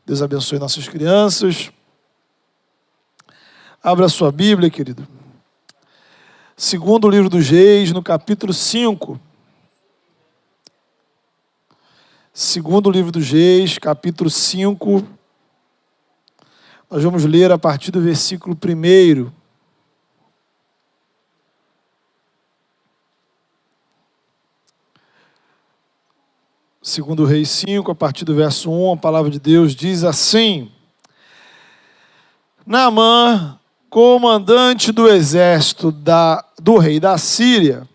Deus abençoe nossas crianças. Abra a sua Bíblia, querido. Segundo livro dos Reis, no capítulo 5. Segundo livro dos Reis, capítulo 5. Nós vamos ler a partir do versículo 1. Segundo Reis 5, a partir do verso 1, a palavra de Deus diz assim: Naamã, comandante do exército do rei da Síria,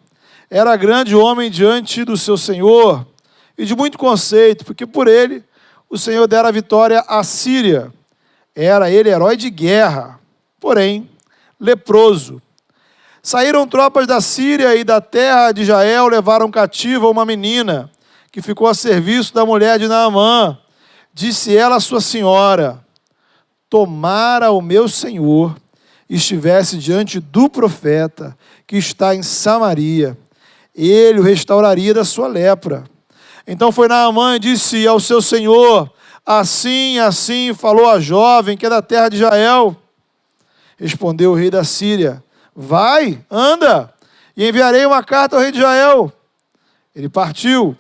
era grande homem diante do seu senhor e de muito conceito, porque por ele o Senhor dera a vitória à Síria. Era ele herói de guerra, porém leproso. Saíram tropas da Síria e da terra de Israel, levaram cativa uma menina que ficou a serviço da mulher de Naamã. Disse ela à sua senhora: tomara o meu senhor estivesse diante do profeta que está em Samaria, ele o restauraria da sua lepra. Então foi Naamã e disse ao seu senhor: assim, assim falou a jovem que é da terra de Israel. Respondeu o rei da Síria: vai, anda, e enviarei uma carta ao rei de Israel. Ele partiu,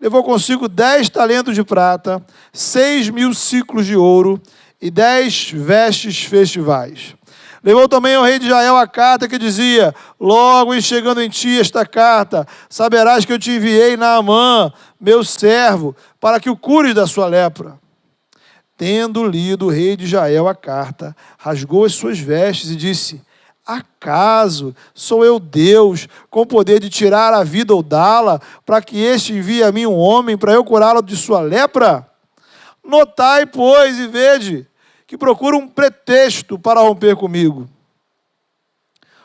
levou consigo 10 talentos de prata, 6.000 ciclos de ouro e 10 vestes festivais. Levou também ao rei de Israel a carta que dizia: logo em chegando em ti esta carta, saberás que eu te enviei Naamã, meu servo, para que o cures da sua lepra. Tendo lido o rei de Israel a carta, rasgou as suas vestes e disse: acaso sou eu Deus, com poder de tirar a vida ou dá-la, para que este envie a mim um homem, para eu curá-lo de sua lepra? Notai, pois, e vede, que procura um pretexto para romper comigo.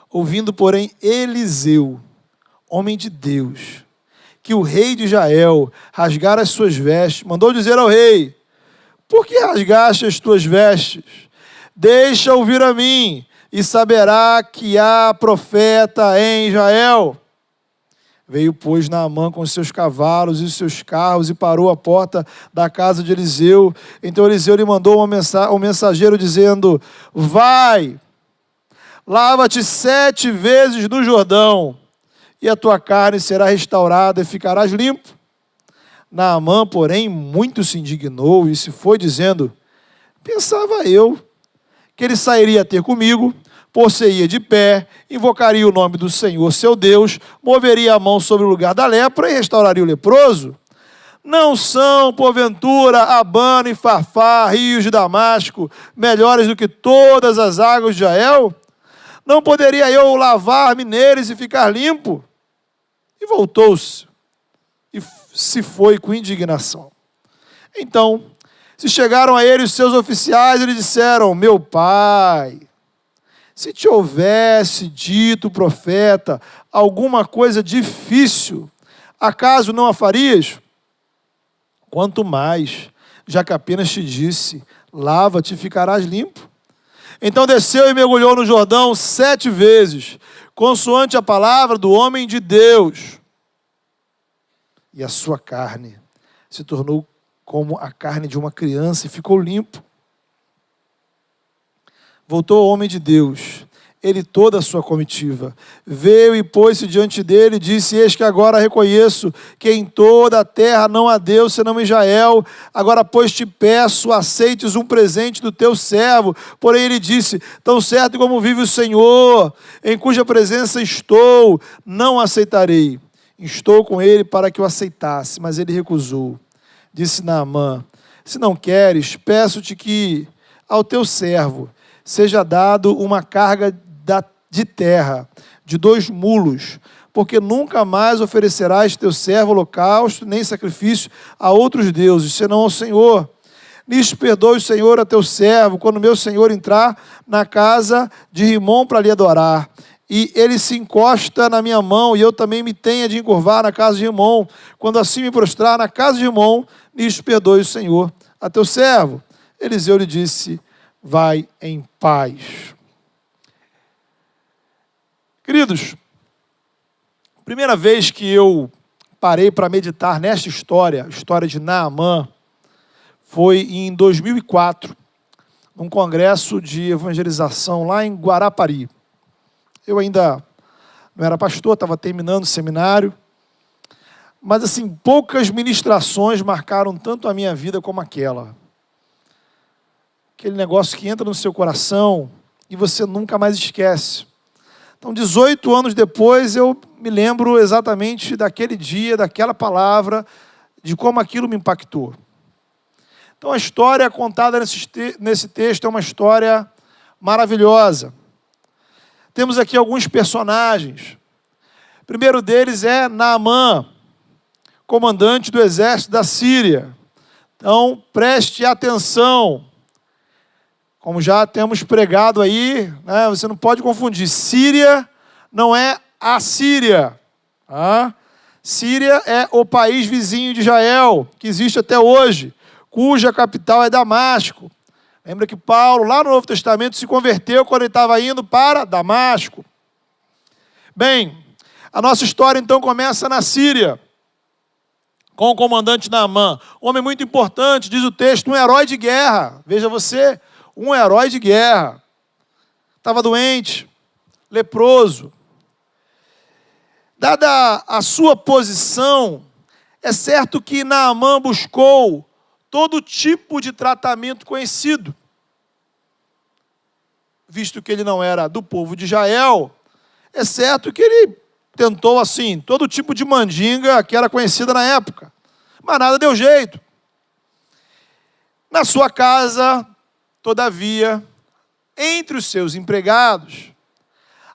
Ouvindo, porém, Eliseu, homem de Deus, que o rei de Israel rasgara as suas vestes, mandou dizer ao rei: por que rasgaste as tuas vestes? Deixa ouvir a mim, e saberá que há profeta em Israel. Veio, pois, Naamã com seus cavalos e seus carros e parou à porta da casa de Eliseu. Então Eliseu lhe mandou um mensageiro dizendo: vai, lava-te 7 vezes no Jordão, e a tua carne será restaurada e ficarás limpo. Naamã, porém, muito se indignou e se foi dizendo: pensava eu que ele sairia a ter comigo, por-se-ia de pé, invocaria o nome do Senhor seu Deus, moveria a mão sobre o lugar da lepra e restauraria o leproso. Não são, porventura, Abana e Farfá, rios de Damasco, melhores do que todas as águas de Israel? Não poderia eu lavar-me neles e ficar limpo? E voltou-se e se foi com indignação. Então, se chegaram a ele os seus oficiais e lhe disseram: meu pai, se te houvesse dito o profeta alguma coisa difícil, acaso não a farias? Quanto mais, já que apenas te disse: lava-te e ficarás limpo. Então desceu e mergulhou no Jordão 7 vezes, consoante a palavra do homem de Deus. E a sua carne se tornou como a carne de uma criança e ficou limpo. Voltou o homem de Deus, ele e toda a sua comitiva. Veio e pôs-se diante dele e disse: eis que agora reconheço que em toda a terra não há Deus senão em Israel. Agora, pois, te peço, aceites um presente do teu servo. Porém ele disse: tão certo como vive o Senhor, em cuja presença estou, não aceitarei. Estou com ele para que o aceitasse, mas ele recusou. Disse Naamã: se não queres, peço-te que ao teu servo seja dado uma carga de terra, de 2 mulos, porque nunca mais oferecerás teu servo holocausto, nem sacrifício a outros deuses, senão ao Senhor. Nisto perdoe o Senhor a teu servo, quando meu senhor entrar na casa de Rimom para lhe adorar, e ele se encosta na minha mão, e eu também me tenha de encurvar na casa de Rimom. Quando assim me prostrar na casa de Rimom, nisto perdoe o Senhor a teu servo. Eliseu lhe disse: vai em paz. Queridos, primeira vez que eu parei para meditar nesta história, a história de Naamã, Foi em 2004, num congresso de evangelização lá em Guarapari. Eu ainda não era pastor, estava terminando o seminário. Mas, assim, poucas ministrações marcaram tanto a minha vida como aquela. Aquele negócio que entra no seu coração e você nunca mais esquece. Então, 18 anos depois, eu me lembro exatamente daquele dia, daquela palavra, de como aquilo me impactou. Então, a história contada nesse texto é uma história maravilhosa. Temos aqui alguns personagens. O primeiro deles é Naamã, comandante do exército da Síria. Então, preste atenção. Como já temos pregado aí, né, você não pode confundir. Síria não é a Síria. Tá? Síria é o país vizinho de Israel, que existe até hoje, cuja capital é Damasco. Lembra que Paulo, lá no Novo Testamento, se converteu quando ele estava indo para Damasco. Bem, a nossa história então começa na Síria, com o comandante Naamã. Um homem muito importante, diz o texto, um herói de guerra. Veja você, um herói de guerra. Estava doente, leproso. Dada a sua posição, é certo que Naamã buscou todo tipo de tratamento conhecido. Visto que ele não era do povo de Israel, é certo que ele tentou, assim, todo tipo de mandinga que era conhecida na época. Mas nada deu jeito. Na sua casa, todavia, entre os seus empregados,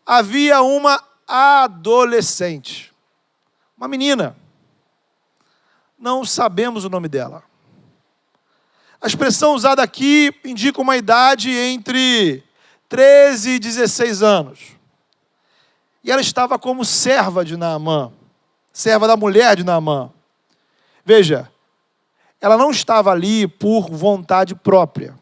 havia uma adolescente, uma menina. Não sabemos o nome dela. A expressão usada aqui indica uma idade entre 13 e 16 anos. E ela estava como serva de Naamã, serva da mulher de Naamã. Veja, ela não estava ali por vontade própria.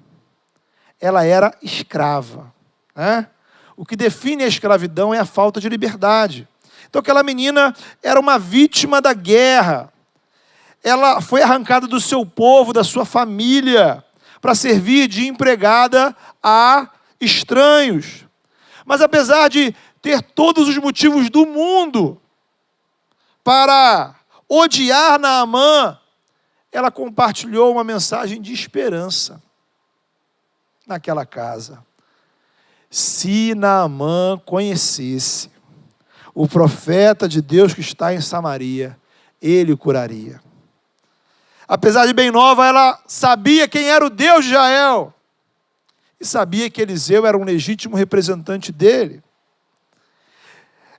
Ela era escrava, né? O que define a escravidão é a falta de liberdade. Então aquela menina era uma vítima da guerra. Ela foi arrancada do seu povo, da sua família, para servir de empregada a estranhos. Mas apesar de ter todos os motivos do mundo para odiar Naamã, ela compartilhou uma mensagem de esperança naquela casa. Se Naamã conhecesse o profeta de Deus que está em Samaria, ele o curaria. Apesar de bem nova, ela sabia quem era o Deus de Israel e sabia que Eliseu era um legítimo representante dele.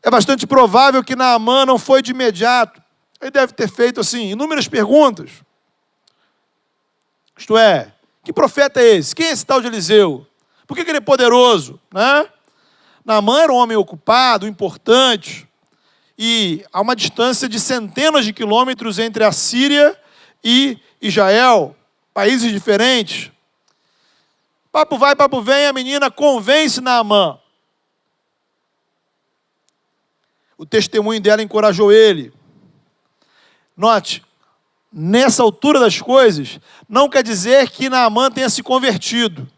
É bastante provável que Naamã não foi de imediato. Ele deve ter feito, assim, inúmeras perguntas. Isto é, que profeta é esse? Quem é esse tal de Eliseu? Por que ele é poderoso? Né? Naamã era um homem ocupado, importante, e há uma distância de centenas de quilômetros entre a Síria e Israel, países diferentes. Papo vai, papo vem, a menina convence Naamã. O testemunho dela encorajou ele. Note, nessa altura das coisas, não quer dizer que Naamã tenha se convertido.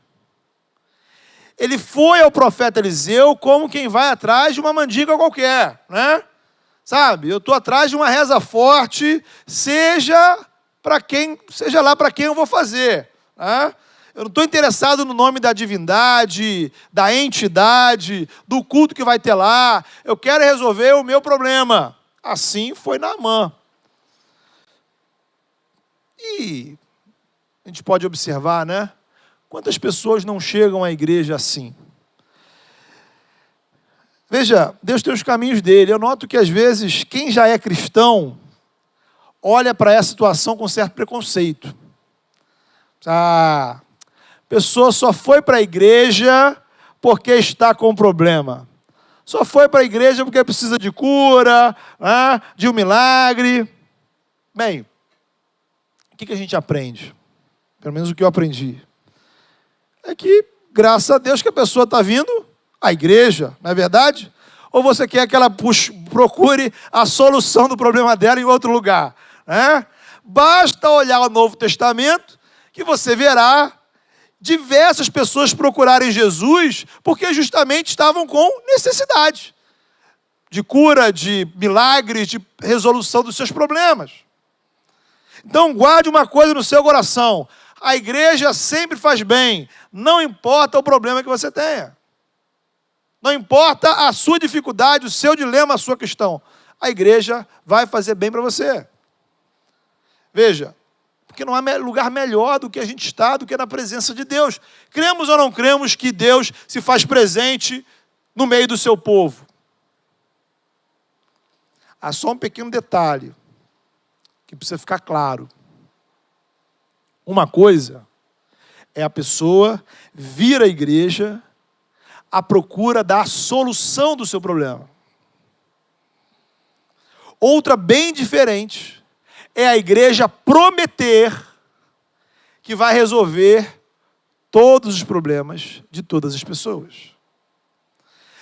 Ele foi ao profeta Eliseu como quem vai atrás de uma mandiga qualquer, né? Sabe, eu estou atrás de uma reza forte, seja lá para quem eu vou fazer, né? Eu não estou interessado no nome da divindade, da entidade, do culto que vai ter lá. Eu quero resolver o meu problema. Assim foi Naamã. E a gente pode observar, né? Quantas pessoas não chegam à igreja assim? Veja, Deus tem os caminhos dele. Eu noto que às vezes quem já é cristão olha para essa situação com certo preconceito. A pessoa só foi para a igreja porque está com problema. Só foi para a igreja porque precisa de cura, né? De um milagre. Bem, o que a gente aprende? Pelo menos o que eu aprendi. É que, graças a Deus, que a pessoa está vindo à igreja, não é verdade? Ou você quer que ela procure a solução do problema dela em outro lugar, né? Basta olhar o Novo Testamento, que você verá diversas pessoas procurarem Jesus porque justamente estavam com necessidade de cura, de milagres, de resolução dos seus problemas. Então guarde uma coisa no seu coração: a igreja sempre faz bem, não importa o problema que você tenha. Não importa a sua dificuldade, o seu dilema, a sua questão. A igreja vai fazer bem para você. Veja, porque não há lugar melhor do que a gente está, do que na presença de Deus. Cremos ou não cremos que Deus se faz presente no meio do seu povo? Há só um pequeno detalhe que precisa ficar claro. Uma coisa é a pessoa vir à igreja à procura da solução do seu problema. Outra bem diferente é a igreja prometer que vai resolver todos os problemas de todas as pessoas.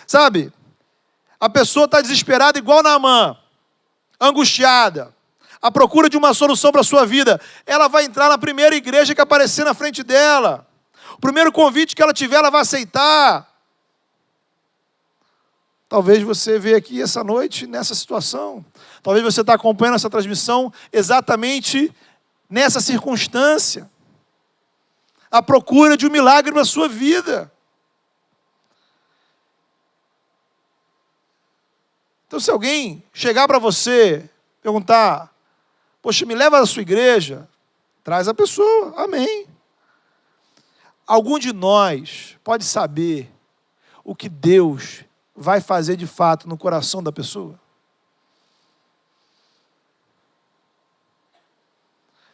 Sabe, a pessoa está desesperada igual Naamã, angustiada, à procura de uma solução para a sua vida. Ela vai entrar na primeira igreja que aparecer na frente dela. O primeiro convite que ela tiver, ela vai aceitar. Talvez você veja aqui essa noite nessa situação. Talvez você está acompanhando essa transmissão exatamente nessa circunstância. À procura de um milagre na sua vida. Então, se alguém chegar para você, perguntar: poxa, me leva à sua igreja, traz a pessoa, amém. Algum de nós pode saber o que Deus vai fazer de fato no coração da pessoa?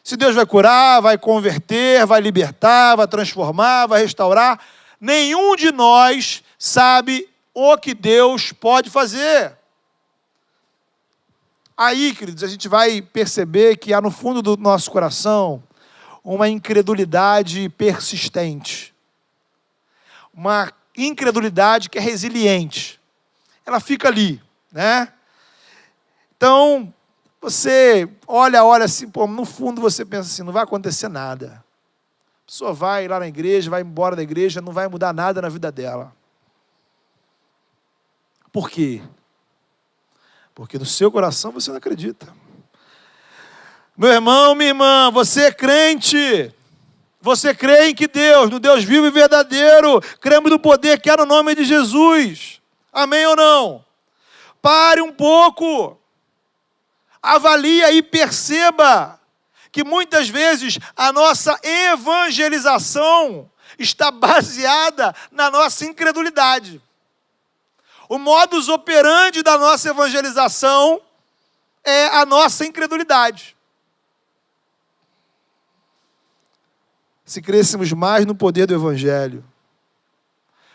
Se Deus vai curar, vai converter, vai libertar, vai transformar, vai restaurar, nenhum de nós sabe o que Deus pode fazer. Aí, queridos, a gente vai perceber que há no fundo do nosso coração uma incredulidade persistente. Uma incredulidade que é resiliente. Ela fica ali, né? Então, você olha assim, pô, no fundo você pensa assim: não vai acontecer nada. A pessoa vai lá na igreja, vai embora da igreja, não vai mudar nada na vida dela. Por quê? Porque no seu coração você não acredita. Meu irmão, minha irmã, você é crente. Você crê em que Deus, no Deus vivo e verdadeiro, cremos no poder que há no nome de Jesus. Amém ou não? Pare um pouco. Avalie e perceba que muitas vezes a nossa evangelização está baseada na nossa incredulidade. O modus operandi da nossa evangelização é a nossa incredulidade. Se crêssemos mais no poder do Evangelho,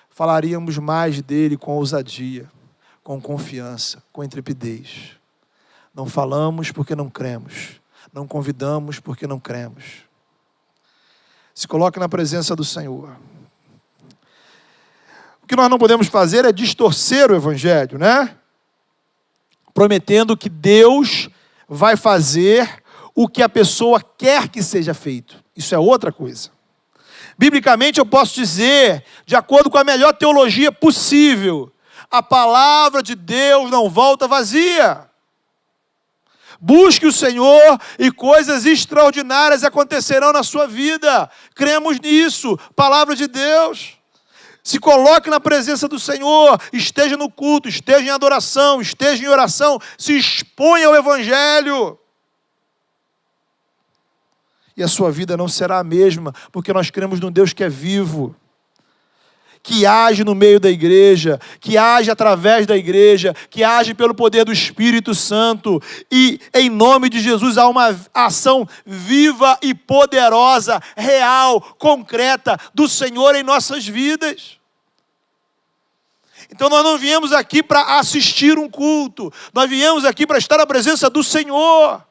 falaríamos mais dele com ousadia, com confiança, com intrepidez. Não falamos porque não cremos. Não convidamos porque não cremos. Se coloque na presença do Senhor. O que nós não podemos fazer é distorcer o Evangelho, né? Prometendo que Deus vai fazer o que a pessoa quer que seja feito. Isso é outra coisa. Biblicamente eu posso dizer, de acordo com a melhor teologia possível, a palavra de Deus não volta vazia. Busque o Senhor e coisas extraordinárias acontecerão na sua vida. Cremos nisso, palavra de Deus. Se coloque na presença do Senhor, esteja no culto, esteja em adoração, esteja em oração, se exponha ao Evangelho. E a sua vida não será a mesma, porque nós cremos num Deus que é vivo, que age no meio da igreja, que age através da igreja, que age pelo poder do Espírito Santo. E em nome de Jesus há uma ação viva e poderosa, real, concreta do Senhor em nossas vidas. Então nós não viemos aqui para assistir um culto, nós viemos aqui para estar na presença do Senhor.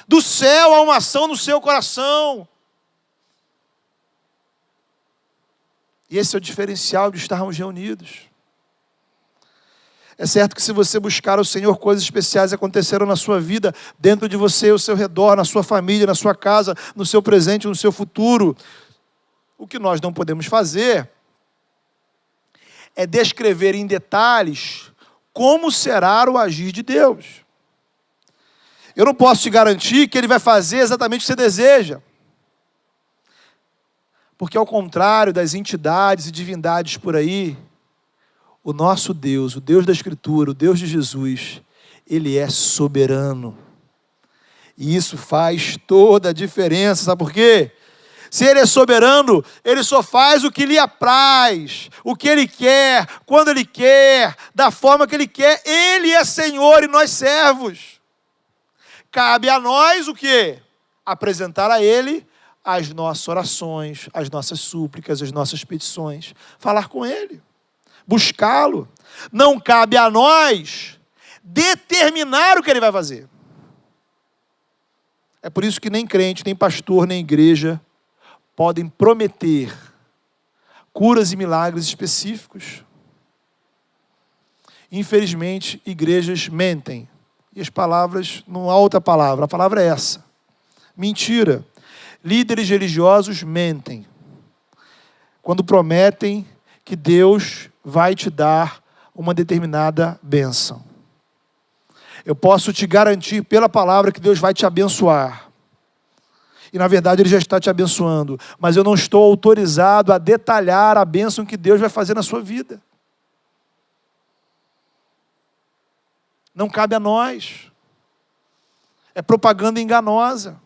Do céu há uma ação no seu coração. E esse é o diferencial de estarmos reunidos. É certo que se você buscar o Senhor, coisas especiais acontecerão na sua vida, dentro de você, ao seu redor, na sua família, na sua casa, no seu presente, no seu futuro. O que nós não podemos fazer é descrever em detalhes como será o agir de Deus. Eu não posso te garantir que Ele vai fazer exatamente o que você deseja. Porque ao contrário das entidades e divindades por aí, o nosso Deus, o Deus da Escritura, o Deus de Jesus, Ele é soberano. E isso faz toda a diferença, sabe por quê? Se Ele é soberano, Ele só faz o que lhe apraz, o que Ele quer, quando Ele quer, da forma que Ele quer. Ele é Senhor e nós servos. Cabe a nós o quê? Apresentar a Ele as nossas orações, as nossas súplicas, as nossas petições. Falar com Ele. Buscá-lo. Não cabe a nós determinar o que Ele vai fazer. É por isso que nem crente, nem pastor, nem igreja podem prometer curas e milagres específicos. Infelizmente, igrejas mentem. E as palavras, não há outra palavra, a palavra é essa. Mentira. Líderes religiosos mentem quando prometem que Deus vai te dar uma determinada bênção. Eu posso te garantir pela palavra que Deus vai te abençoar. E na verdade Ele já está te abençoando. Mas eu não estou autorizado a detalhar a bênção que Deus vai fazer na sua vida. Não cabe a nós. É propaganda enganosa.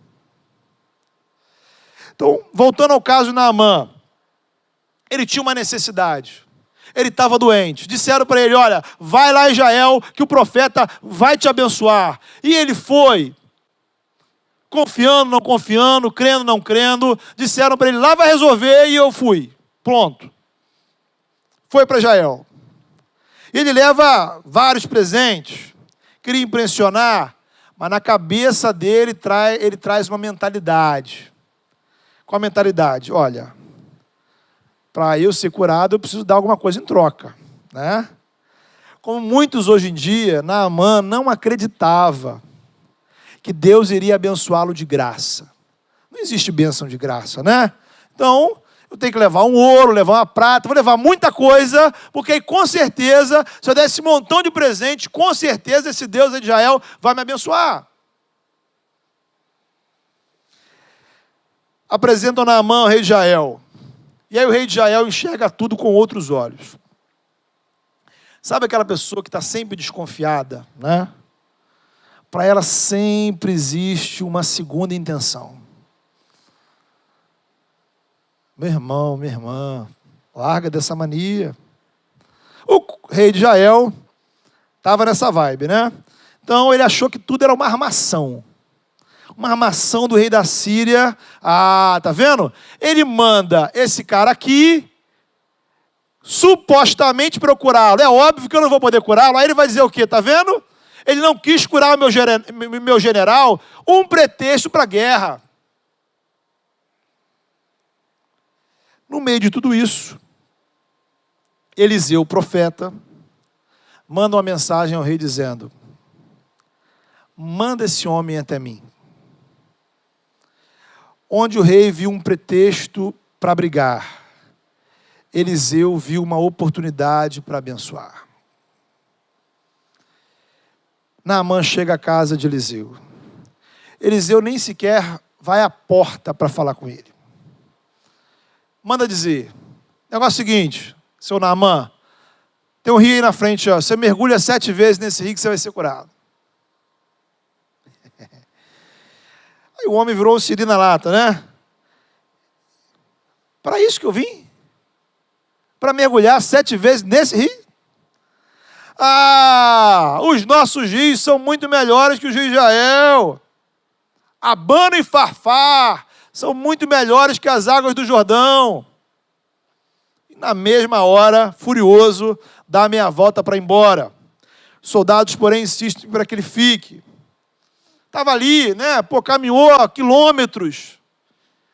Então, voltando ao caso de Naamã. Ele tinha uma necessidade. Ele estava doente. Disseram para ele, olha, vai lá em Israel que o profeta vai te abençoar. E ele foi. Confiando, não confiando, crendo, não crendo. Disseram para ele, lá vai resolver, e eu fui. Pronto. Foi para Israel. E ele leva vários presentes. Queria impressionar, mas na cabeça dele ele traz uma mentalidade. Qual a mentalidade? Olha, para eu ser curado, eu preciso dar alguma coisa em troca, né? Como muitos hoje em dia, Naamã não acreditava que Deus iria abençoá-lo de graça. Não existe bênção de graça, né? Então, eu tenho que levar um ouro, levar uma prata, vou levar muita coisa, porque aí com certeza, se eu der esse montão de presente, com certeza esse Deus de Israel vai me abençoar. Apresentam Naamã ao rei de Israel. E aí o rei de Israel enxerga tudo com outros olhos. Sabe aquela pessoa que está sempre desconfiada, né? Para ela sempre existe uma segunda intenção. Meu irmão, minha irmã, larga dessa mania. O rei de Israel estava nessa vibe, né? Então ele achou que tudo era uma armação. Uma armação do rei da Síria. Ah, tá vendo? Ele manda esse cara aqui, supostamente procurá-lo. É óbvio que eu não vou poder curá-lo. Aí ele vai dizer o quê? Tá vendo? Ele não quis curar o meu general, um pretexto para a guerra. No meio de tudo isso, Eliseu, o profeta, manda uma mensagem ao rei dizendo, manda esse homem até mim. Onde o rei viu um pretexto para brigar, Eliseu viu uma oportunidade para abençoar. Naamã chega à casa de Eliseu. Eliseu nem sequer vai à porta para falar com ele. Manda dizer, negócio seguinte, seu Naamã, tem um rio aí na frente, ó, você mergulha 7 vezes nesse rio que você vai ser curado. Aí o homem virou o siri na lata, né? Para isso que eu vim? Para mergulhar 7 vezes nesse rio? Ah, os nossos rios são muito melhores que os rios de Israel. Abana e Farfar são muito melhores que as águas do Jordão. E na mesma hora, furioso, dá a meia volta para ir embora. Soldados, porém, insistem para que ele fique. Estava ali, né? Pô, caminhou quilômetros.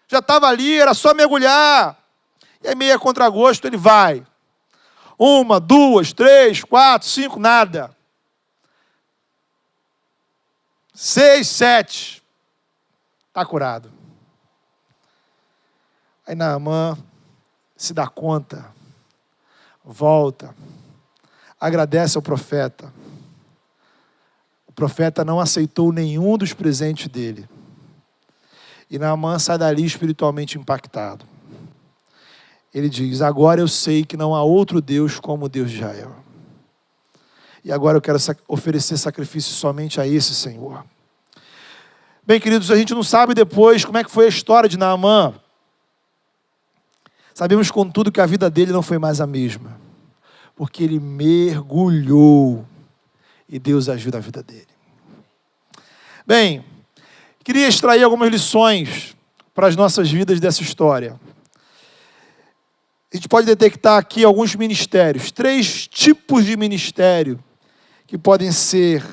Já estava ali, era só mergulhar. E aí, meio a contragosto, ele vai. 1, 2, 3, 4, 5, nada. 6, 7. Está curado. Aí Naamã se dá conta, volta, agradece ao profeta. O profeta não aceitou nenhum dos presentes dele. E Naamã sai dali espiritualmente impactado. Ele diz: agora eu sei que não há outro Deus como o Deus de Israel. E agora eu quero oferecer sacrifício somente a esse Senhor. Bem, queridos, a gente não sabe depois como é que foi a história de Naamã. Sabemos, contudo, que a vida dele não foi mais a mesma. Porque ele mergulhou e Deus ajuda a vida dele. Bem, queria extrair algumas lições para as nossas vidas dessa história. A gente pode detectar aqui alguns ministérios, 3 tipos de ministério que podem ser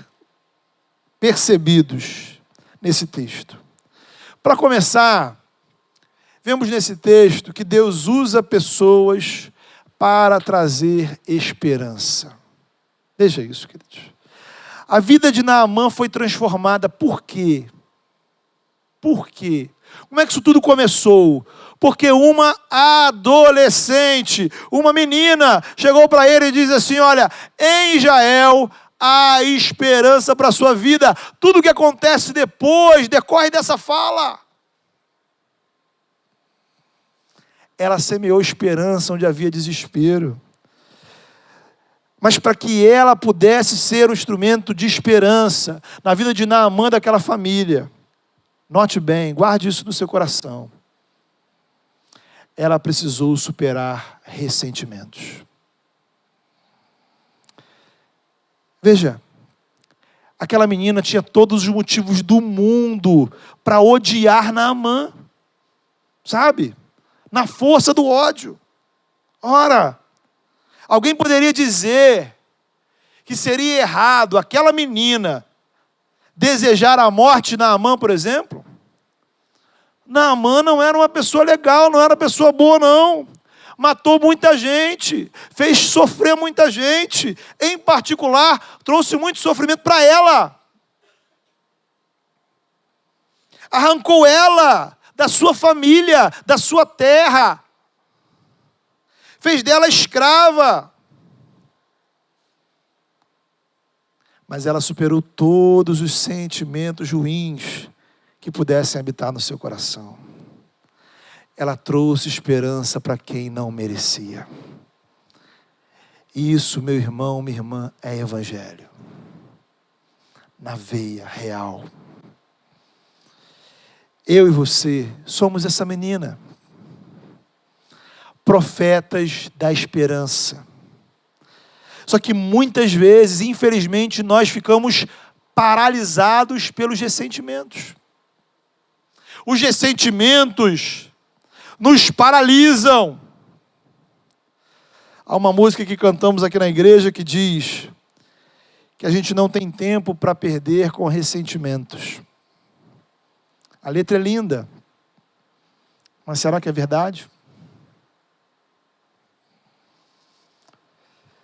percebidos nesse texto. Para começar, vemos nesse texto que Deus usa pessoas para trazer esperança. Veja isso, queridos. A vida de Naamã foi transformada. Por quê? Por quê? Como é que isso tudo começou? Porque uma adolescente, uma menina, chegou para ele e diz assim: olha, em Israel há esperança para a sua vida. Tudo que acontece depois decorre dessa fala. Ela semeou esperança onde havia desespero. Mas para que ela pudesse ser um instrumento de esperança na vida de Naamã, daquela família, note bem, guarde isso no seu coração, ela precisou superar ressentimentos. Veja, aquela menina tinha todos os motivos do mundo para odiar Naamã, sabe? Na força do ódio. Ora, alguém poderia dizer que seria errado aquela menina desejar a morte de Naamã, por exemplo? Naamã não era uma pessoa legal, não era uma pessoa boa, não. Matou muita gente, fez sofrer muita gente. Em particular, trouxe muito sofrimento para ela. Arrancou ela da sua família, da sua terra. Fez dela escrava. Mas ela superou todos os sentimentos ruins que pudessem habitar no seu coração. Ela trouxe esperança para quem não merecia. Isso, meu irmão, minha irmã, é evangelho. Na veia real. Eu e você somos essa menina. Profetas da esperança. Só que muitas vezes, infelizmente, nós ficamos paralisados pelos ressentimentos. Os ressentimentos nos paralisam. Há uma música que cantamos aqui na igreja que diz que a gente não tem tempo para perder com ressentimentos. A letra é linda, mas será que é verdade?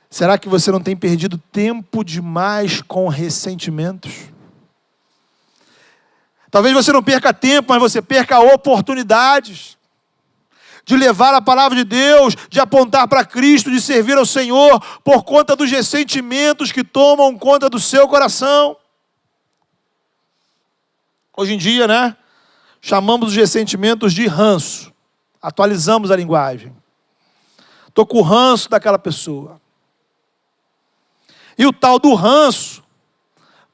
Será que você não tem perdido tempo demais com ressentimentos? Talvez você não perca tempo, mas você perca oportunidades de levar a palavra de Deus, de apontar para Cristo, de servir ao Senhor, por conta dos ressentimentos que tomam conta do seu coração. Hoje em dia, né? Chamamos os ressentimentos de ranço. Atualizamos a linguagem. Estou com o ranço daquela pessoa. E o tal do ranço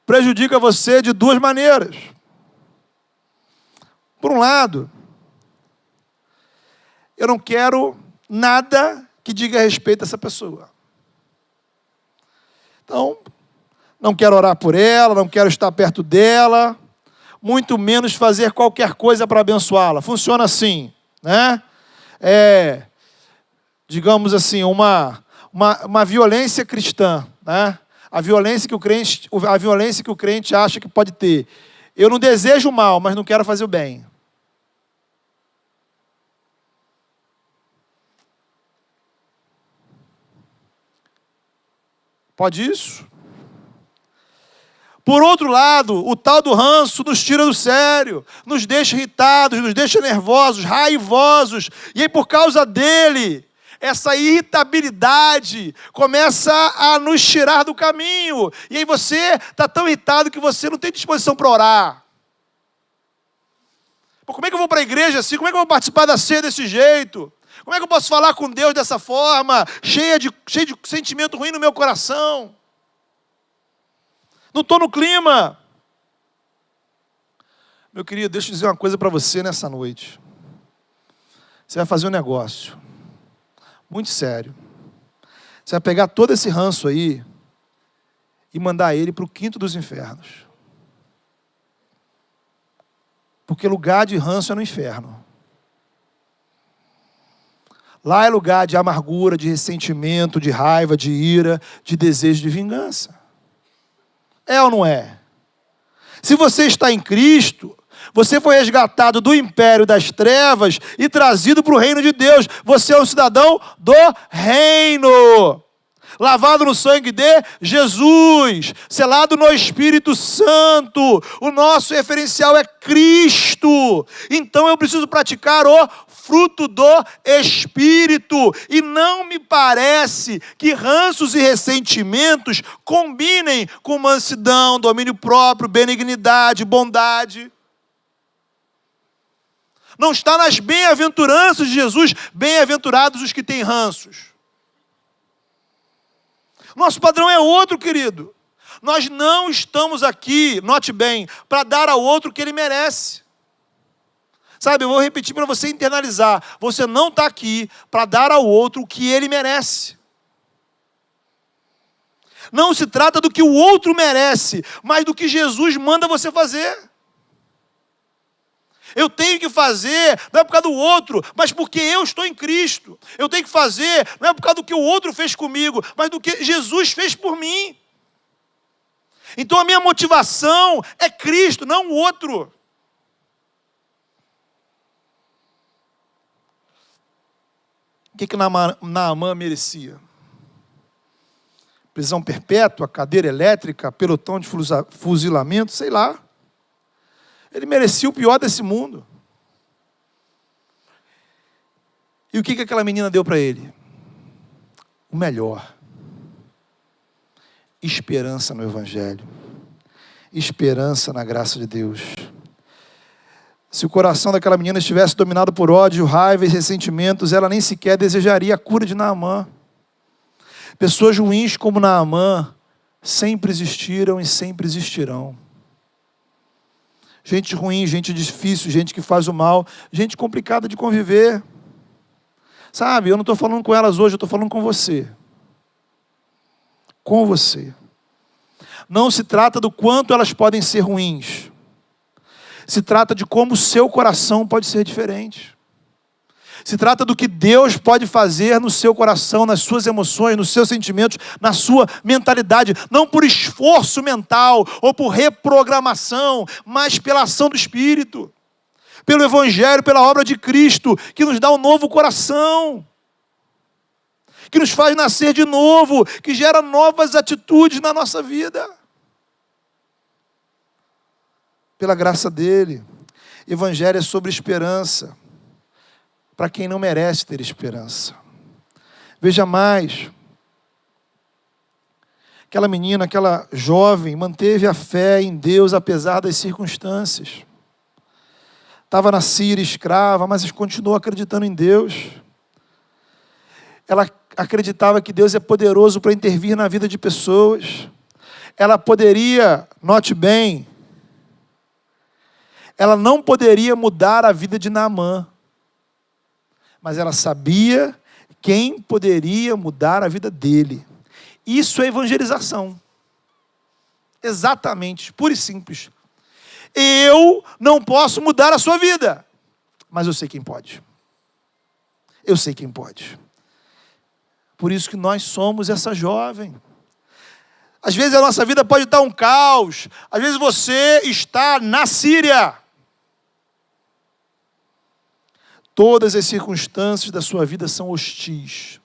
prejudica você de 2 maneiras. Por um lado, eu não quero nada que diga respeito a essa pessoa. Então, não quero orar por ela, não quero estar perto dela, muito menos fazer qualquer coisa para abençoá-la. Funciona assim, né? Digamos assim, uma violência cristã, né? A violência que o crente acha que pode ter. Eu não desejo o mal, mas não quero fazer o bem. Pode isso? Por outro lado, o tal do ranço nos tira do sério, nos deixa irritados, nos deixa nervosos, raivosos. E aí, por causa dele, essa irritabilidade começa a nos tirar do caminho. E aí você está tão irritado que você não tem disposição para orar. Pô, como é que eu vou para a igreja assim? Como é que eu vou participar da ceia desse jeito? Como é que eu posso falar com Deus dessa forma, cheio de sentimento ruim no meu coração? Não estou no clima. Meu querido, deixa eu dizer uma coisa para você nessa noite. Você vai fazer um negócio muito sério. Você vai pegar todo esse ranço aí e mandar ele para o quinto dos infernos. Porque lugar de ranço é no inferno. Lá é lugar de amargura, de ressentimento, de raiva, de ira, de desejo de vingança. É ou não é? Se você está em Cristo, você foi resgatado do império das trevas e trazido para o reino de Deus. Você é um cidadão do reino. Lavado no sangue de Jesus, selado no Espírito Santo. O nosso referencial é Cristo. Então eu preciso praticar o fruto do Espírito. E não me parece que ranços e ressentimentos combinem com mansidão, domínio próprio, benignidade, bondade. Não está nas bem-aventuranças de Jesus, bem-aventurados os que têm ranços. Nosso padrão é outro, querido. Nós não estamos aqui, note bem, para dar ao outro o que ele merece. Sabe, eu vou repetir para você internalizar. Você não está aqui para dar ao outro o que ele merece. Não se trata do que o outro merece, mas do que Jesus manda você fazer. Eu tenho que fazer, não é por causa do outro, mas porque eu estou em Cristo. Eu tenho que fazer, não é por causa do que o outro fez comigo, mas do que Jesus fez por mim. Então a minha motivação é Cristo, não o outro. O que Naamã merecia? Prisão perpétua, cadeira elétrica, pelotão de fuzilamento, sei lá. Ele merecia o pior desse mundo. E o que aquela menina deu para ele? O melhor. Esperança no Evangelho. Esperança na graça de Deus. Se o coração daquela menina estivesse dominado por ódio, raiva e ressentimentos, ela nem sequer desejaria a cura de Naamã. Pessoas ruins como Naamã sempre existiram e sempre existirão. Gente ruim, gente difícil, gente que faz o mal, gente complicada de conviver. Sabe, eu não estou falando com elas hoje, eu estou falando com você. Com você. Não se trata do quanto elas podem ser ruins. Se trata de como o seu coração pode ser diferente. Se trata do que Deus pode fazer no seu coração, nas suas emoções, nos seus sentimentos, na sua mentalidade. Não por esforço mental ou por reprogramação, mas pela ação do Espírito. Pelo Evangelho, pela obra de Cristo, que nos dá um novo coração. Que nos faz nascer de novo, que gera novas atitudes na nossa vida. Pela graça dele. Evangelho é sobre esperança. Para quem não merece ter esperança. Veja mais. Aquela menina, aquela jovem, manteve a fé em Deus apesar das circunstâncias. Estava na Síria escrava, mas continuou acreditando em Deus. Ela acreditava que Deus é poderoso para intervir na vida de pessoas. Ela poderia, note bem, ela não poderia mudar a vida de Naamã. Mas ela sabia quem poderia mudar a vida dele. Isso é evangelização. Exatamente, pura e simples. Eu não posso mudar a sua vida, mas eu sei quem pode. Eu sei quem pode. Por isso que nós somos essa jovem. Às vezes a nossa vida pode estar um caos. Às vezes você está na Síria. Todas as circunstâncias da sua vida são hostis,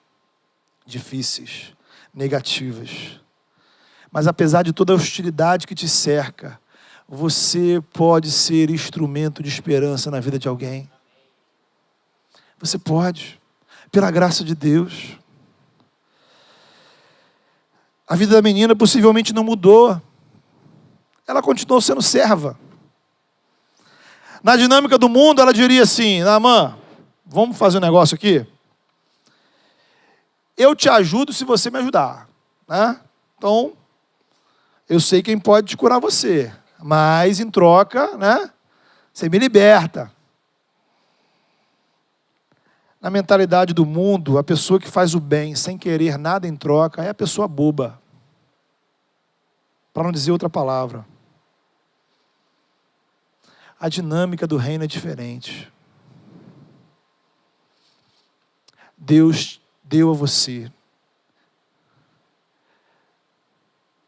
difíceis, negativas. Mas apesar de toda a hostilidade que te cerca, você pode ser instrumento de esperança na vida de alguém. Você pode, pela graça de Deus. A vida da menina possivelmente não mudou. Ela continuou sendo serva. Na dinâmica do mundo, ela diria assim: Naamã, vamos fazer um negócio aqui? Eu te ajudo se você me ajudar, né? Então, eu sei quem pode te curar você, mas em troca, né, você me liberta. Na mentalidade do mundo, a pessoa que faz o bem sem querer nada em troca é a pessoa boba, para não dizer outra palavra. A dinâmica do reino é diferente. Deus deu a você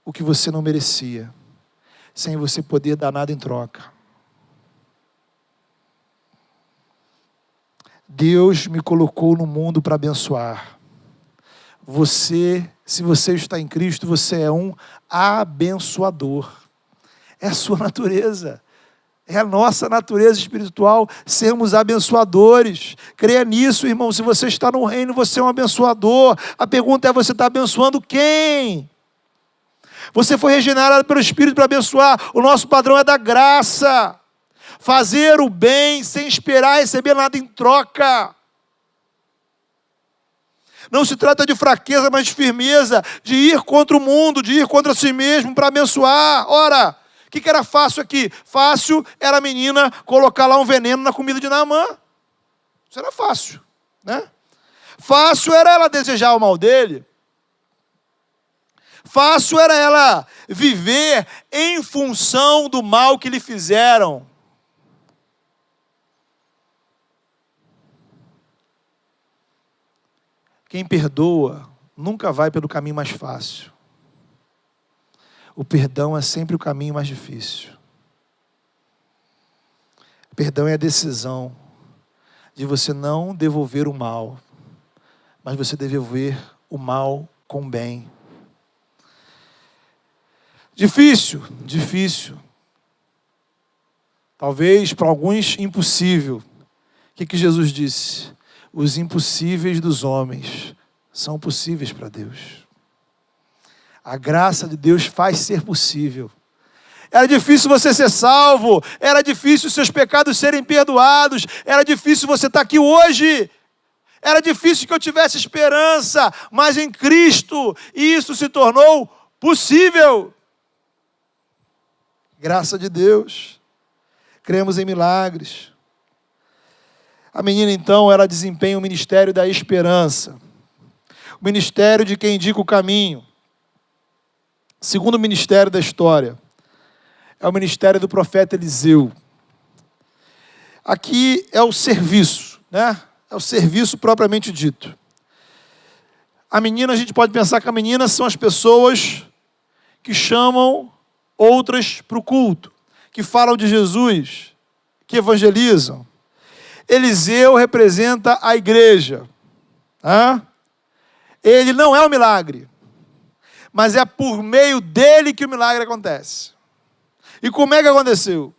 o que você não merecia, sem você poder dar nada em troca. Deus me colocou no mundo para abençoar. Você, se você está em Cristo, você é um abençoador. É a sua natureza. É a nossa natureza espiritual sermos abençoadores. Creia nisso, irmão. Se você está no reino, você é um abençoador. A pergunta é: você está abençoando quem? Você foi regenerado pelo Espírito para abençoar. O nosso padrão é da graça. Fazer o bem sem esperar receber nada em troca. Não se trata de fraqueza, mas de firmeza, de ir contra o mundo, de ir contra si mesmo para abençoar. Ora, o que era fácil aqui? Fácil era a menina colocar lá um veneno na comida de Naamã. Isso era fácil, né? Fácil era ela desejar o mal dele. Fácil era ela viver em função do mal que lhe fizeram. Quem perdoa nunca vai pelo caminho mais fácil. O perdão é sempre o caminho mais difícil. O perdão é a decisão de você não devolver o mal, mas você devolver o mal com bem. Difícil, difícil. Talvez para alguns impossível. O que Jesus disse? Os impossíveis dos homens são possíveis para Deus. A graça de Deus faz ser possível. Era difícil você ser salvo, era difícil seus pecados serem perdoados, era difícil você estar aqui hoje, era difícil que eu tivesse esperança, mas em Cristo isso se tornou possível. Graça de Deus. Cremos em milagres. A menina, então, ela desempenha o ministério da esperança. O ministério de quem indica o caminho. Segundo ministério da história, é o ministério do profeta Eliseu. Aqui é o serviço, né? É o serviço propriamente dito. A menina, a gente pode pensar que a menina são as pessoas que chamam outras para o culto, que falam de Jesus, que evangelizam. Eliseu representa a igreja. Ele não é um milagre, mas é por meio dele que o milagre acontece. E como é que aconteceu?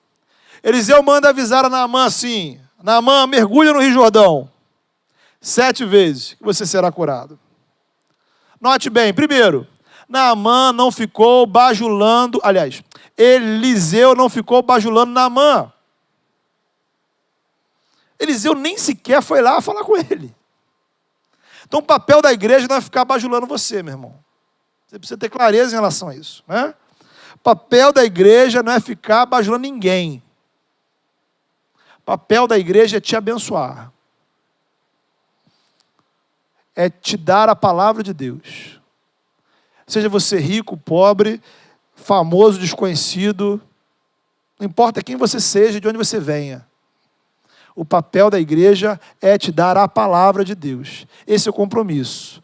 Eliseu manda avisar a Naamã assim: Naamã, mergulha no Rio Jordão 7 vezes, que você será curado. Note bem, primeiro, Naamã não ficou bajulando, aliás, Eliseu não ficou bajulando Naamã. Eliseu nem sequer foi lá falar com ele. Então o papel da igreja não é ficar bajulando você, meu irmão. Você precisa ter clareza em relação a isso, né? O papel da igreja não é ficar bajulando ninguém. O papel da igreja é te abençoar. É te dar a palavra de Deus. Seja você rico, pobre, famoso, desconhecido, não importa quem você seja, de onde você venha. O papel da igreja é te dar a palavra de Deus. Esse é o compromisso.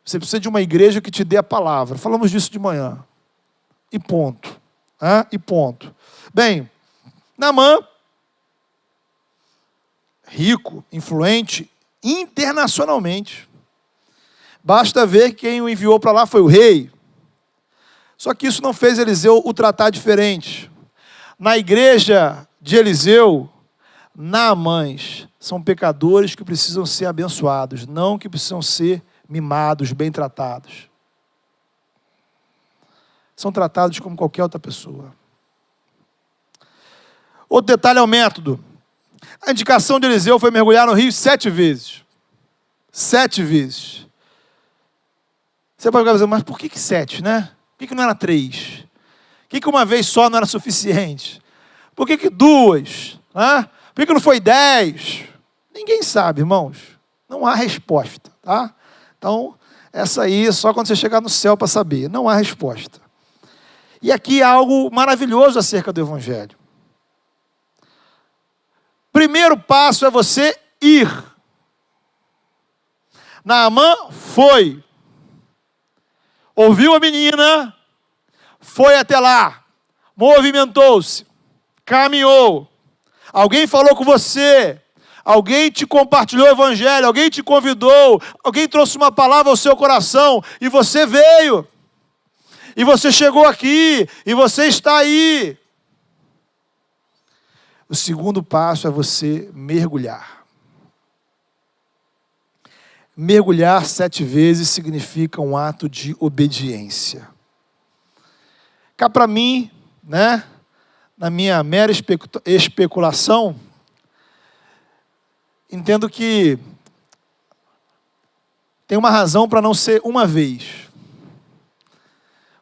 Você precisa de uma igreja que te dê a palavra. Falamos disso de manhã. E ponto. E ponto. Bem, Naamã, rico, influente, internacionalmente. Basta ver que quem o enviou para lá foi o rei. Só que isso não fez Eliseu o tratar diferente. Na igreja de Eliseu, Naamãs são pecadores que precisam ser abençoados, não que precisam ser mimados, bem tratados. São tratados como qualquer outra pessoa. Outro detalhe é o método. A indicação de Eliseu foi mergulhar no rio 7 vezes. 7 vezes. Você pode dizer, mas por que 7, né? Por que não era 3? Por que uma vez só não era suficiente? Por que 2? Por que não foi 10? Ninguém sabe, irmãos. Não há resposta, tá? Então, essa aí é só quando você chegar no céu para saber. Não há resposta. E aqui há algo maravilhoso acerca do Evangelho. Primeiro passo é você ir. Naamã foi. Ouviu a menina, foi até lá, movimentou-se, caminhou. Alguém falou com você, alguém te compartilhou o Evangelho, alguém te convidou, alguém trouxe uma palavra ao seu coração e você veio. E você chegou aqui, e você está aí. O segundo passo é você mergulhar. Mergulhar 7 vezes significa um ato de obediência. Cá para mim, né, na minha mera especulação, entendo que tem uma razão para não ser uma vez.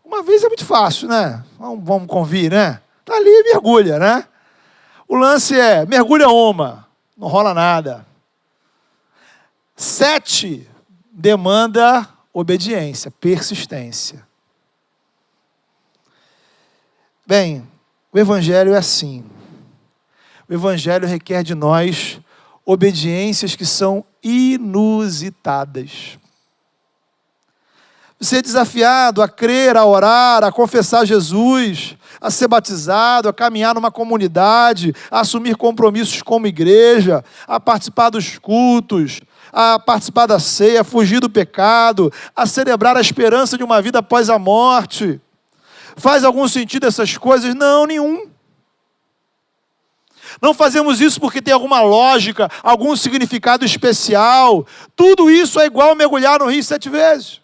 Uma vez é muito fácil, né? Vamos convir, né? Tá ali e mergulha, né? O lance é, mergulha uma, não rola nada. 7 demanda obediência, persistência. Bem, o Evangelho é assim. O Evangelho requer de nós obediências que são inusitadas. Você é desafiado a crer, a orar, a confessar Jesus, a ser batizado, a caminhar numa comunidade, a assumir compromissos como igreja, a participar dos cultos, a participar da ceia, a fugir do pecado, a celebrar a esperança de uma vida após a morte. Faz algum sentido essas coisas? Não, nenhum. Não fazemos isso porque tem alguma lógica, algum significado especial. Tudo isso é igual a mergulhar no rio 7 vezes.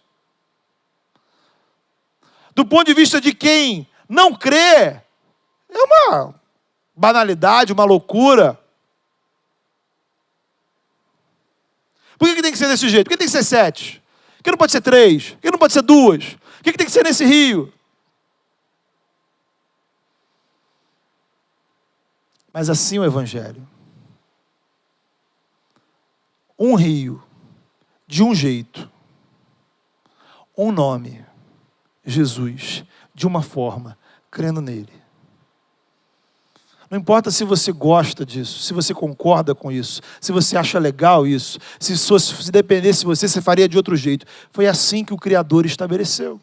Do ponto de vista de quem não crê, é uma banalidade, uma loucura. Por que tem que ser desse jeito? Por que tem que ser 7? Por que não pode ser 3? Por que não pode ser 2? Por que tem que ser nesse rio? Mas assim o Evangelho. Um rio, de um jeito, um nome, Jesus, de uma forma, crendo nele. Não importa se você gosta disso, se você concorda com isso, se você acha legal isso, se dependesse de você, você faria de outro jeito. Foi assim que o Criador estabeleceu.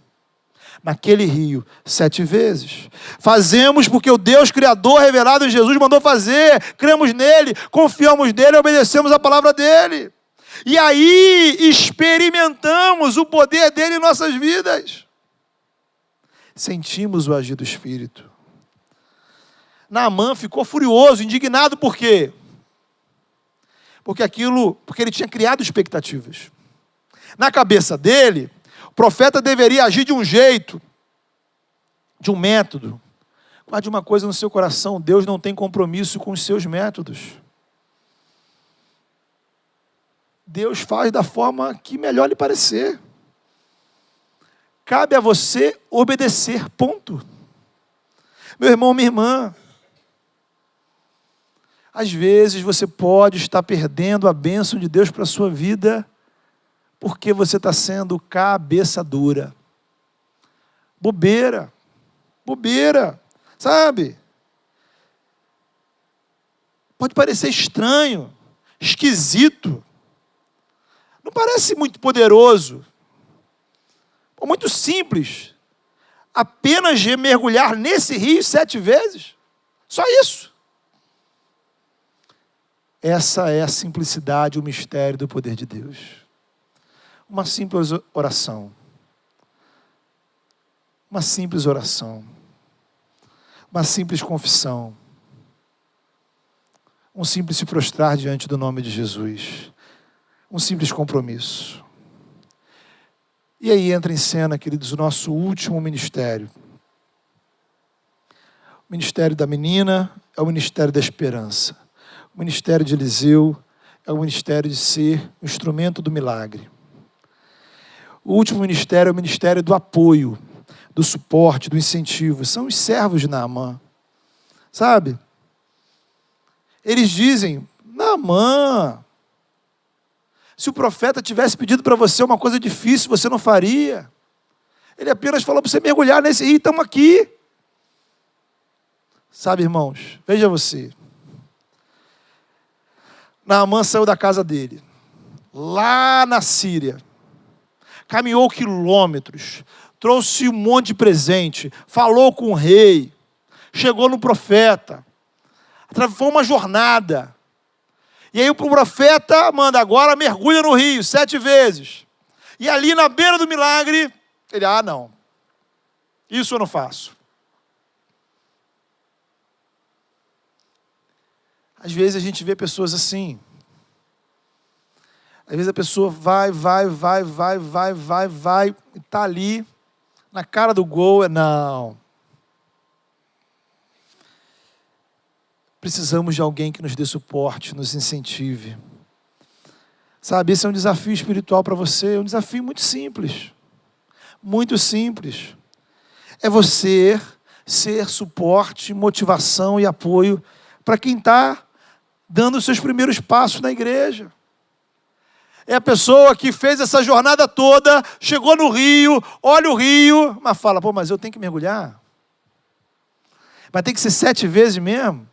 Naquele rio, 7 vezes. Fazemos porque o Deus Criador revelado em Jesus mandou fazer. Cremos nele, confiamos nele e obedecemos a palavra dele. E aí experimentamos o poder dele em nossas vidas. Sentimos o agir do Espírito. Naamã ficou furioso, indignado, por quê? Porque ele tinha criado expectativas. Na cabeça dele, o profeta deveria agir de um jeito, de um método. Guarde uma coisa no seu coração, Deus não tem compromisso com os seus métodos. Deus faz da forma que melhor lhe parecer. Cabe a você obedecer, ponto. Meu irmão, minha irmã, às vezes você pode estar perdendo a bênção de Deus para a sua vida, porque você está sendo cabeça dura. Bobeira, sabe? Pode parecer estranho, esquisito, não parece muito poderoso, ou muito simples, apenas de mergulhar nesse rio 7 vezes, só isso. Essa é a simplicidade, o mistério do poder de Deus. Uma simples oração. Uma simples oração, uma simples confissão, um simples se prostrar diante do nome de Jesus, um simples compromisso. E aí entra em cena, queridos, o nosso último ministério. O ministério da menina é o ministério da esperança. O ministério de Eliseu é o ministério de ser o instrumento do milagre. O último ministério é o ministério do apoio, do suporte, do incentivo. São os servos de Naamã. Sabe? Eles dizem, Naamã, se o profeta tivesse pedido para você uma coisa difícil, você não faria. Ele apenas falou para você mergulhar nesse rio, estamos aqui. Sabe, irmãos, veja você. Naamã saiu da casa dele, lá na Síria. Caminhou quilômetros, trouxe um monte de presente, falou com o rei, chegou no profeta. Foi uma jornada. E aí o profeta manda, agora mergulha no rio 7 vezes. E ali na beira do milagre, ele, não, isso eu não faço. Às vezes a gente vê pessoas assim. Às vezes a pessoa vai, e está ali, na cara do gol, não. Precisamos de alguém que nos dê suporte, nos incentive. Sabe, esse é um desafio espiritual para você, é um desafio muito simples. Muito simples. É você ser suporte, motivação e apoio para quem está dando os seus primeiros passos na igreja. É a pessoa que fez essa jornada toda, chegou no rio, olha o rio, mas fala, mas eu tenho que mergulhar. Mas tem que ser 7 vezes mesmo.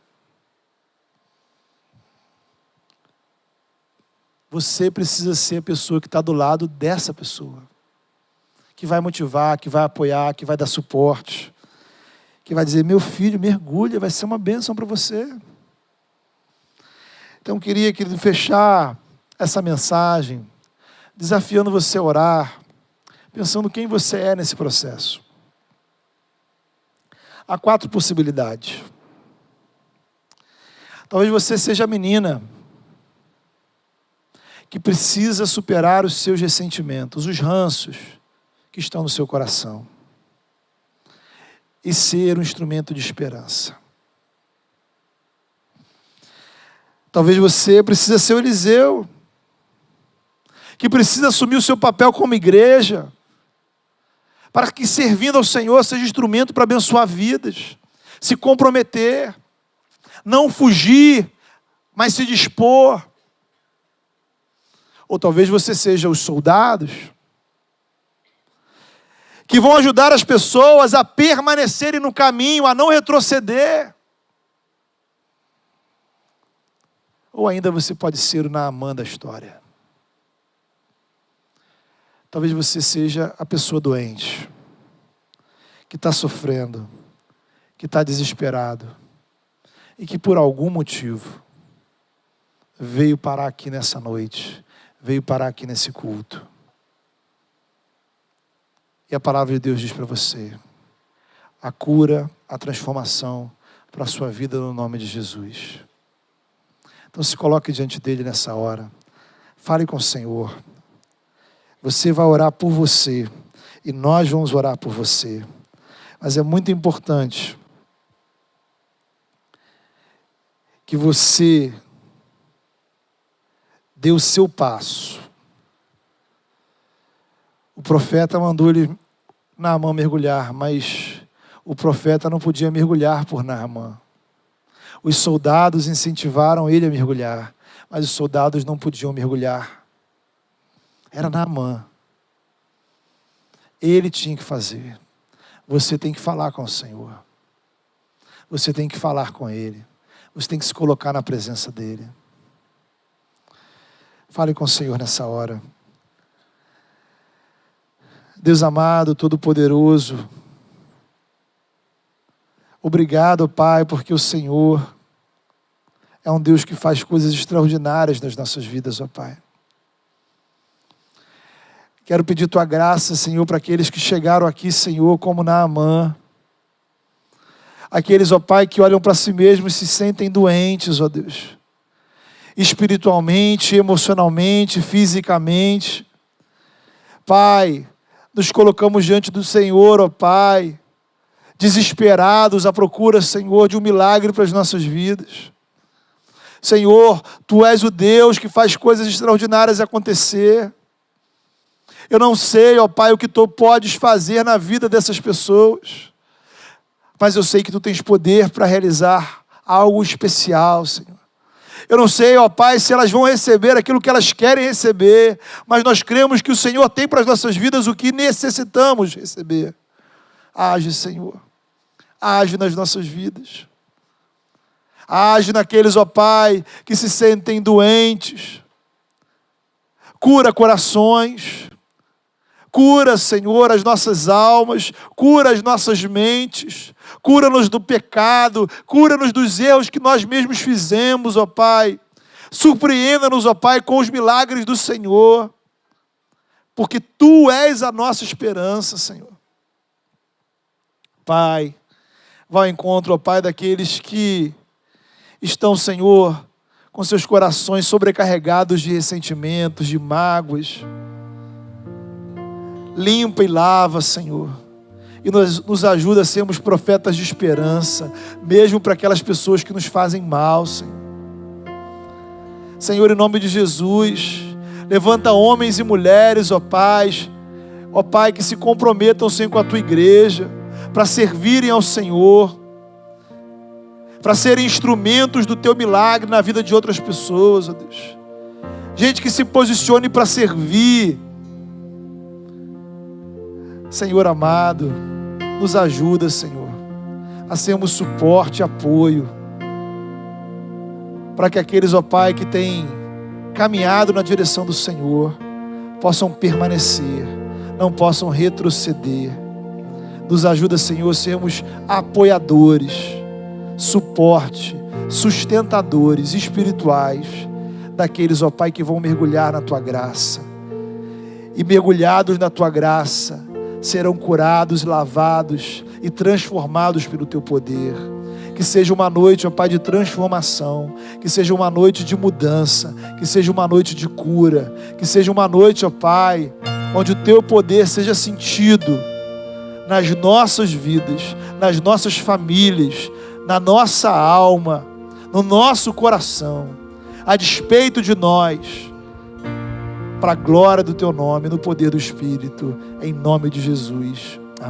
Você precisa ser a pessoa que está do lado dessa pessoa. Que vai motivar, que vai apoiar, que vai dar suporte. Que vai dizer, meu filho, mergulha, vai ser uma bênção para você. Então, eu queria, querido, fechar essa mensagem, desafiando você a orar, pensando quem você é nesse processo. Há 4 possibilidades. Talvez você seja a menina que precisa superar os seus ressentimentos, os ranços que estão no seu coração, e ser um instrumento de esperança. Talvez você precisa ser o Eliseu, que precisa assumir o seu papel como igreja, para que servindo ao Senhor seja instrumento para abençoar vidas, se comprometer, não fugir, mas se dispor. Ou talvez você seja os soldados, que vão ajudar as pessoas a permanecerem no caminho, a não retroceder. Ou ainda você pode ser o Naamã da história. Talvez você seja a pessoa doente, que está sofrendo, que está desesperado, e que por algum motivo veio parar aqui nessa noite, veio parar aqui nesse culto. E a palavra de Deus diz para você, a cura, a transformação para a sua vida no nome de Jesus. Então se coloque diante dele nessa hora, fale com o Senhor. Você vai orar por você, e nós vamos orar por você. Mas é muito importante que você dê o seu passo. O profeta mandou ele, Naamã, mergulhar, mas o profeta não podia mergulhar por Naamã. Os soldados incentivaram ele a mergulhar, mas os soldados não podiam mergulhar. Era Naamã. Ele tinha que fazer. Você tem que falar com o Senhor. Você tem que falar com Ele. Você tem que se colocar na presença dEle. Fale com o Senhor nessa hora. Deus amado, Todo-Poderoso, obrigado, Pai, porque o Senhor é um Deus que faz coisas extraordinárias nas nossas vidas, ó Pai. Quero pedir tua graça, Senhor, para aqueles que chegaram aqui, Senhor, como Naamã. Aqueles, ó Pai, que olham para si mesmos e se sentem doentes, ó Deus. Espiritualmente, emocionalmente, fisicamente. Pai, nos colocamos diante do Senhor, ó Pai, desesperados à procura, Senhor, de um milagre para as nossas vidas. Senhor, Tu és o Deus que faz coisas extraordinárias acontecer. Eu não sei, ó Pai, o que Tu podes fazer na vida dessas pessoas, mas eu sei que Tu tens poder para realizar algo especial, Senhor. Eu não sei, ó Pai, se elas vão receber aquilo que elas querem receber, mas nós cremos que o Senhor tem para as nossas vidas o que necessitamos receber. Age, Senhor. Age nas nossas vidas. Age naqueles, ó Pai, que se sentem doentes. Cura corações. Cura, Senhor, as nossas almas. Cura as nossas mentes. Cura-nos do pecado. Cura-nos dos erros que nós mesmos fizemos, ó Pai. Surpreenda-nos, ó Pai, com os milagres do Senhor. Porque Tu és a nossa esperança, Senhor. Pai, vá ao encontro, ó Pai, daqueles que estão, Senhor, com seus corações sobrecarregados de ressentimentos, de mágoas. Limpa e lava, Senhor. E nos ajuda a sermos profetas de esperança, mesmo para aquelas pessoas que nos fazem mal, Senhor. Senhor, em nome de Jesus, levanta homens e mulheres, ó Pai, que se comprometam, Senhor, com a Tua igreja, para servirem ao Senhor, para serem instrumentos do Teu milagre na vida de outras pessoas, ó Deus. Gente que se posicione para servir. Senhor amado, nos ajuda, Senhor, a sermos suporte e apoio, para que aqueles, ó Pai, que têm caminhado na direção do Senhor, possam permanecer, não possam retroceder. Nos ajuda, Senhor, a sermos apoiadores, suporte, sustentadores espirituais daqueles, ó Pai, que vão mergulhar na Tua graça. E mergulhados na Tua graça, serão curados, lavados e transformados pelo Teu poder. Que seja uma noite, ó Pai, de transformação, que seja uma noite de mudança, que seja uma noite de cura, que seja uma noite, ó Pai, onde o Teu poder seja sentido nas nossas vidas, nas nossas famílias, na nossa alma, no nosso coração, a despeito de nós, para a glória do Teu nome, no poder do Espírito, em nome de Jesus.